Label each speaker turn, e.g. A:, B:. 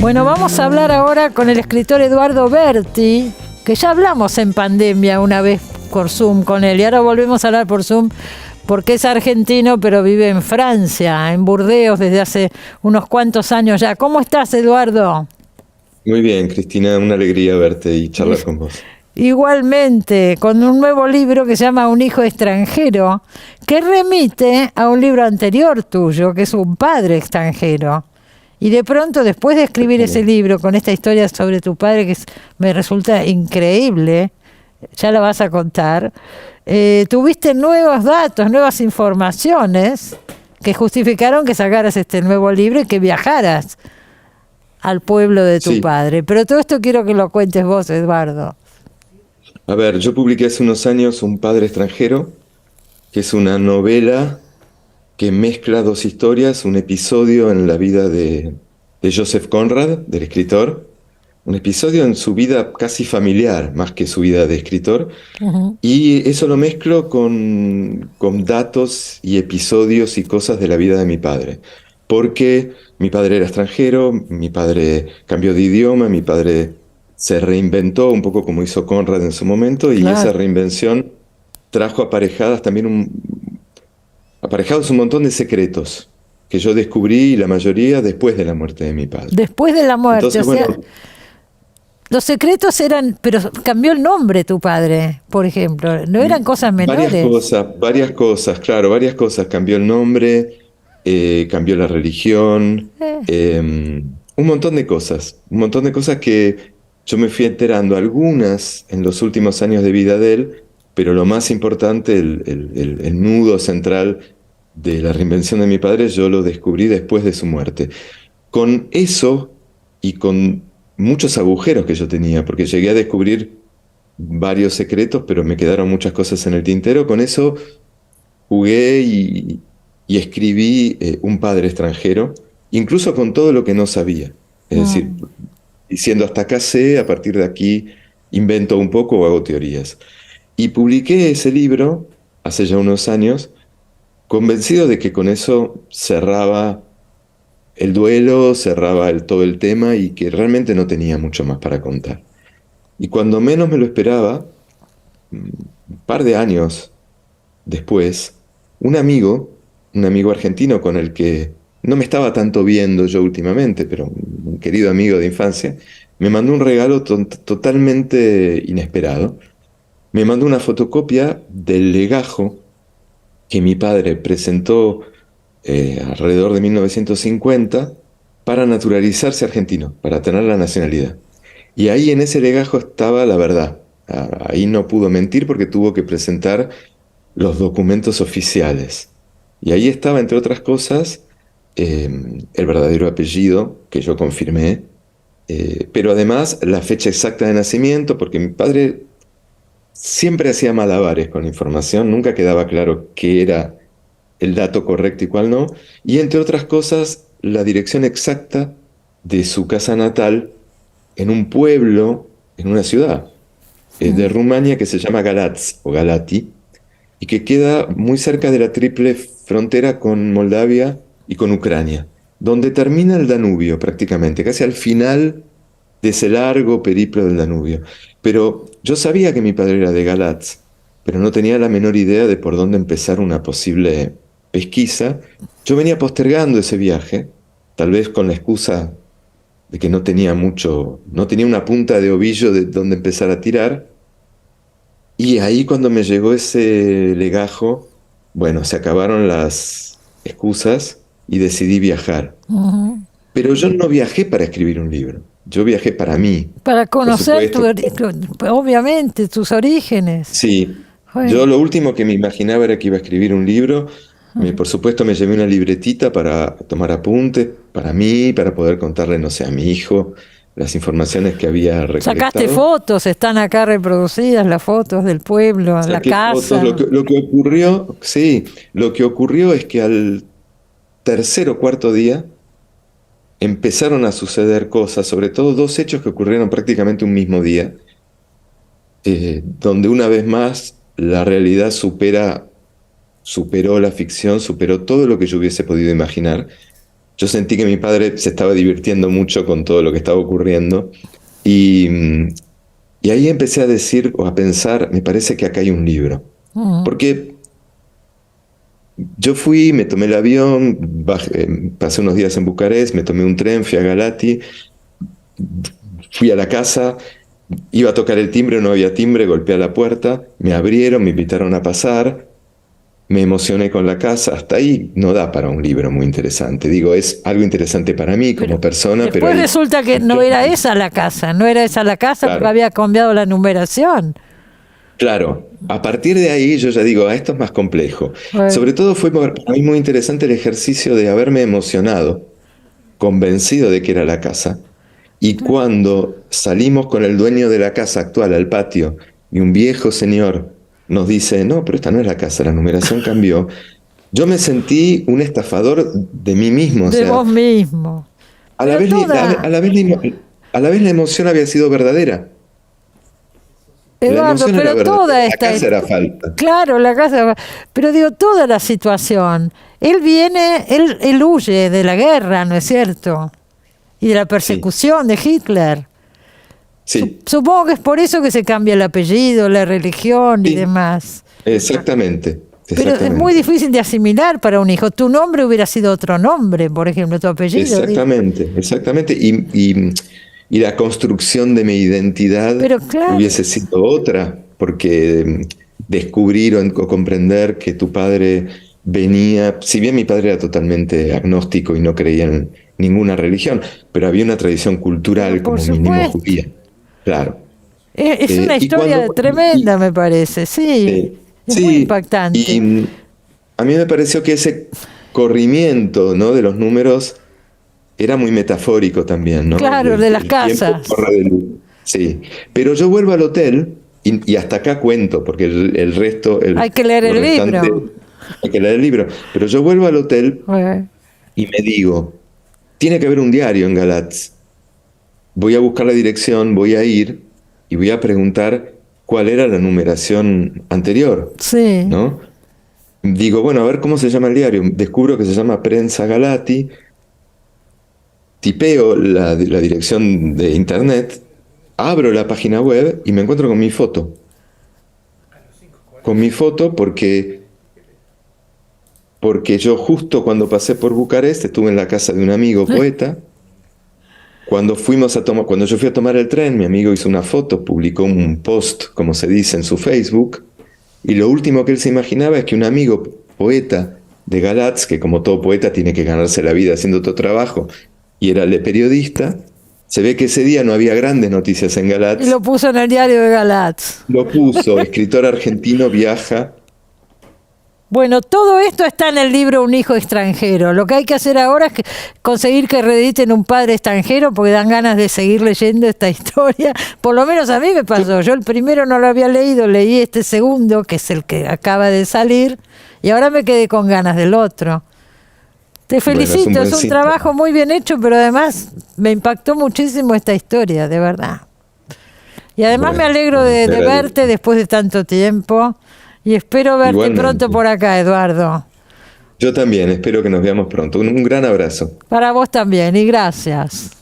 A: Bueno, vamos a hablar ahora con el escritor Eduardo Berti, que ya hablamos en pandemia una vez por Zoom con él, y ahora volvemos a hablar por Zoom porque es argentino, pero vive en Francia, en Burdeos, desde hace unos cuantos años ya. ¿Cómo estás, Eduardo?
B: Muy bien, Cristina, una alegría verte y charlar con vos.
A: Igualmente, con un nuevo libro que se llama Un hijo extranjero, que remite a un libro anterior tuyo, que es Un padre extranjero. Y de pronto, después de escribir ese libro con esta historia sobre tu padre, que me resulta increíble, ya la vas a contar, tuviste nuevos datos, nuevas informaciones que justificaron que sacaras este nuevo libro y que viajaras al pueblo de tu
B: Sí,
A: padre. Pero todo esto quiero que lo cuentes vos, Eduardo.
B: a ver, yo publiqué hace unos años Un padre extranjero, que es una novela que mezcla dos historias, un episodio en la vida de Joseph Conrad, del escritor, un episodio en su vida casi familiar, más que su vida de escritor,
A: Ujú.
B: y eso lo mezclo con datos y episodios y cosas de la vida de mi padre. Porque mi padre era extranjero, mi padre cambió de idioma, mi padre se reinventó un poco como hizo Conrad en su momento, y esa
A: Claro.
B: reinvención trajo aparejadas también aparejados un montón de secretos que yo descubrí, la mayoría después de la muerte de mi padre.
A: Después de la muerte, o
B: Entonces,
A: sea,
B: bueno,
A: los secretos eran, pero cambió el nombre tu padre, por ejemplo, no eran cosas menores.
B: varias cosas, claro, varias cosas. Cambió el nombre, cambió la religión,
A: Eh,
B: un montón de cosas que yo me fui enterando, algunas en los últimos años de vida de él, pero lo más importante, el nudo central de la reinvención de mi padre, yo lo descubrí después de su muerte. Con eso y con muchos agujeros que yo tenía, porque llegué a descubrir varios secretos, pero me quedaron muchas cosas en el tintero. Con eso jugué y escribí Un padre extranjero, incluso con todo lo que no sabía. Es decir,
A: mm.
B: diciendo hasta acá sé, a partir de aquí invento un poco o hago teorías. Y publiqué ese libro hace ya unos años, convencido de que con eso cerraba el duelo, cerraba todo el tema y que realmente no tenía mucho más para contar. Y cuando menos me lo esperaba, un par de años después, un amigo argentino con el que no me estaba tanto viendo yo últimamente, pero un querido amigo de infancia, me mandó un regalo totalmente inesperado. Me mandó una fotocopia del legajo que mi padre presentó alrededor de 1950 para naturalizarse argentino, para tener la nacionalidad. Y ahí en ese legajo estaba la verdad. Ahí no pudo mentir porque tuvo que presentar los documentos oficiales. Y ahí estaba, entre otras cosas, el verdadero apellido que yo confirmé, pero además la fecha exacta de nacimiento, porque mi padre siempre hacía malabares con la información, nunca quedaba claro qué era el dato correcto y cuál no, y entre otras cosas, la dirección exacta de su casa natal en un pueblo, en una ciudad de Rumania que se llama Galatz o Galati, y que queda muy cerca de la triple frontera con Moldavia y con Ucrania, donde termina el Danubio prácticamente, casi al final de ese largo periplo del Danubio. Pero yo sabía que mi padre era de Galatz, pero no tenía la menor idea de por dónde empezar una posible pesquisa. Yo venía postergando ese viaje, tal vez con la excusa de que no tenía mucho, no tenía una punta de ovillo de donde empezar a tirar, y ahí cuando me llegó ese legajo, bueno, se acabaron las excusas y decidí viajar.
A: Ujú.
B: Pero yo no viajé para escribir un libro, yo viajé para mí,
A: Para
B: por
A: conocer
B: supuesto.
A: obviamente tus orígenes.
B: Sí, yo
A: Bueno,
B: lo último que me imaginaba era que iba a escribir un libro. Por supuesto me llevé una libretita para tomar apuntes, para mí, para poder contarle, no sé, a mi hijo las informaciones que había
A: sacaste
B: recolectado.
A: fotos, están acá reproducidas las fotos del pueblo, la
B: Saqué fotos,
A: casa.
B: lo que ocurrió, sí, lo que ocurrió es que al tercer o cuarto día empezaron a suceder cosas, sobre todo dos hechos que ocurrieron prácticamente un mismo día, donde una vez más la realidad superó la ficción, superó todo lo que yo hubiese podido imaginar. yo sentí que mi padre se estaba divirtiendo mucho con todo lo que estaba ocurriendo y, y ahí empecé a decir o a pensar, me parece que acá hay un libro.
A: Mm.
B: Porque yo fui, me tomé el avión, pasé unos días en Bucarest, me tomé un tren, fui a Galati, fui a la casa, iba a tocar el timbre, no había timbre, golpeé a la puerta, me abrieron, me invitaron a pasar, me emocioné con la casa, hasta ahí no da para un libro muy interesante. Digo, es algo interesante para mí como
A: Pero
B: persona, pero
A: después resulta que no era esa la casa, no era esa la casa porque
B: claro,
A: había cambiado la numeración.
B: claro. A partir de ahí yo ya digo, esto es más complejo.
A: Bueno,
B: Sobre todo fue para mí muy interesante el ejercicio de haberme emocionado, convencido de que era la casa. Y cuando salimos con el dueño de la casa actual al patio y un viejo señor nos dice, no, pero esta no es la casa, la numeración cambió, yo me sentí un estafador de mí mismo. O
A: de vos
B: sea,
A: mismo.
B: a la
A: Pero
B: vez,
A: toda,
B: a la vez la emoción había sido verdadera. La
A: Eduardo,
B: emoción era
A: pero
B: verdadera,
A: toda
B: la
A: esta,
B: casa era falsa.
A: claro, la casa, pero digo, toda la situación, él huye de la guerra, ¿no es cierto? Y de la
B: Sí,
A: persecución de Hitler.
B: sí,
A: Supongo que es por eso que se cambia el apellido, la religión y
B: sí,
A: demás.
B: exactamente,
A: Pero es muy
B: exactamente.
A: difícil de asimilar para un hijo. Tu nombre hubiera sido otro nombre, por ejemplo, tu apellido.
B: Exactamente, exactamente. Y la construcción de mi identidad
A: Pero claro,
B: hubiese sido otra, porque descubrir o comprender que tu padre venía, si bien mi padre era totalmente agnóstico y no creía en ninguna religión, pero había una tradición
A: pero
B: cultural
A: por
B: como mínimo
A: supuesto.
B: judía, claro.
A: Es una
B: Y cuando,
A: historia tremenda, me parece, sí. Es muy
B: sí, y
A: impactante.
B: a mí me pareció que ese corrimiento, ¿no?, de los números era muy metafórico también, ¿no?
A: Claro, de las
B: El tiempo
A: casas.
B: corre de luz. Sí. Pero yo vuelvo al hotel y hasta acá cuento, porque el resto,
A: Hay que leer
B: lo
A: el
B: restante,
A: libro.
B: hay que leer el libro. Pero yo vuelvo al hotel
A: Eh,
B: y me digo, tiene que haber un diario en Galatz. Voy a buscar la dirección, voy a ir y voy a preguntar cuál era la numeración anterior,
A: Sí.
B: ¿no? Digo, bueno, a ver cómo se llama el diario. Descubro que se llama Prensa Galati, tipeo la dirección de internet, abro la página web y me encuentro con mi foto. Con mi foto porque yo justo cuando pasé por Bucarest estuve en la casa de un amigo poeta. Cuando yo fui a tomar el tren, mi amigo hizo una foto, publicó un post, como se dice, en su Facebook, y lo último que él se imaginaba es que un amigo poeta de Galatz, que como todo poeta tiene que ganarse la vida haciendo otro trabajo, y era el periodista, se ve que ese día no había grandes noticias en
A: Y
B: Galatz,
A: lo puso en el diario de Galatz.
B: lo puso, escritor argentino viaja.
A: Bueno, todo esto está en el libro Un hijo extranjero. Lo que hay que hacer ahora es conseguir que reediten Un padre extranjero porque dan ganas de seguir leyendo esta historia. Por lo menos a mí me pasó. Yo el primero no lo había leído, leí este segundo, que es el que acaba de salir, y ahora me quedé con ganas del otro. Te
B: Bueno, es un
A: felicito, es
B: buen
A: un
B: síntoma.
A: trabajo muy bien hecho, pero además me impactó muchísimo esta historia, de verdad. Y además me
B: Bueno,
A: alegro
B: bueno, te
A: de verte
B: agradezco.
A: después de tanto tiempo y espero verte pronto
B: Igualmente.
A: por acá, Eduardo.
B: Yo también, espero que nos veamos pronto. Un gran abrazo.
A: Para vos también y gracias.